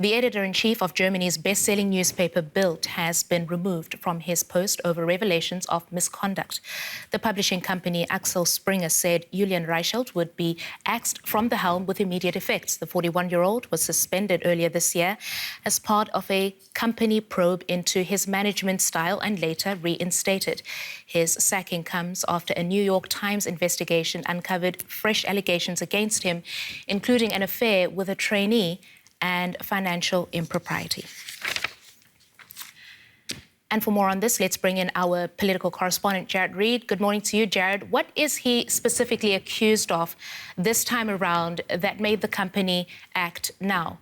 The editor-in-chief of Germany's best-selling newspaper BILD has been removed from his post over revelations of misconduct. The publishing company Axel Springer said Julian Reichelt would be axed from the helm with immediate effect. The 41-year-old was suspended earlier this year as part of a company probe into his management style and later reinstated. His sacking comes after a New York Times investigation uncovered fresh allegations against him, including an affair with a trainee and financial impropriety. And for more on this, let's bring in our political correspondent, Jared Reid. Good morning to you, Jared. What is he specifically accused of this time around that made the company act now?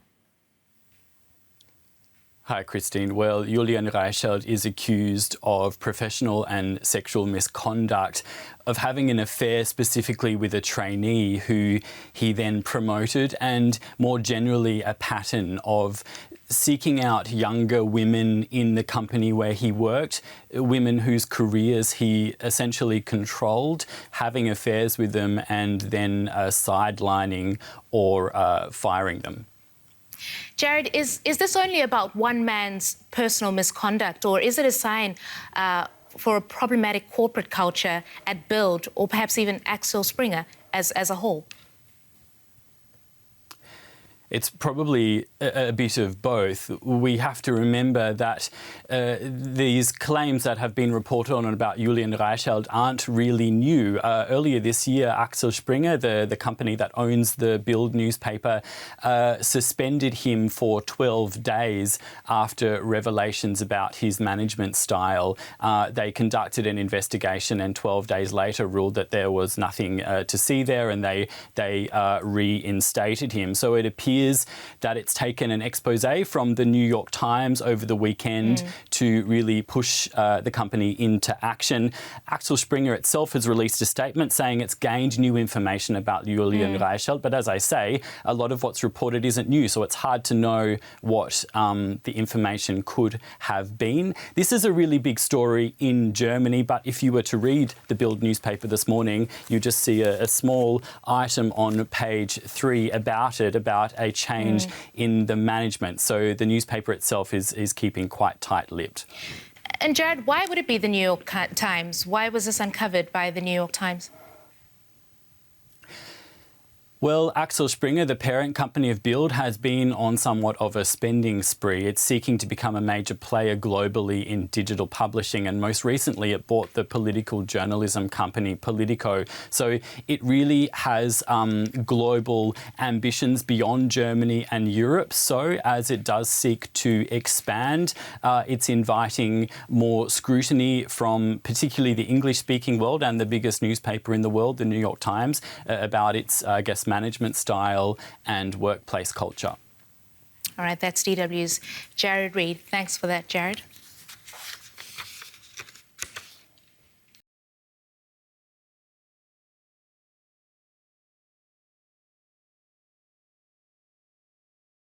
Hi, Christine. Well, Julian Reichelt is accused of professional and sexual misconduct, of having an affair specifically with a trainee who he then promoted, and more generally a pattern of seeking out younger women in the company where he worked, women whose careers he essentially controlled, having affairs with them and then sidelining or firing them. Jared, is this only about one man's personal misconduct, or is it a sign for a problematic corporate culture at BILD, or perhaps even Axel Springer as a whole? It's probably a bit of both. We have to remember that these claims that have been reported on about Julian Reichelt aren't really new. Earlier this year, Axel Springer, the company that owns the BILD newspaper, suspended him for 12 days after revelations about his management style. They conducted an investigation and 12 days later ruled that there was nothing to see there, and they reinstated him. So it appears that it's taken an expose from the New York Times over the weekend to really push the company into action. Axel Springer itself has released a statement saying it's gained new information about Julian Reichelt, but as I say, a lot of what's reported isn't new, so it's hard to know what the information could have been. This is a really big story in Germany, but if you were to read the BILD newspaper this morning, you just see a small item on page 3 about it, about a change in the management. So the newspaper itself is keeping quite tight-lipped. And Jared, why would it be the New York Times? Why was this uncovered by the New York Times? Well, Axel Springer, the parent company of BILD, has been on somewhat of a spending spree. It's seeking to become a major player globally in digital publishing, and most recently it bought the political journalism company Politico. So it really has global ambitions beyond Germany and Europe. So as it does seek to expand, it's inviting more scrutiny from particularly the English-speaking world and the biggest newspaper in the world, the New York Times, about its, management style and workplace culture. All right, that's DW's Jared Reid. Thanks for that, Jared.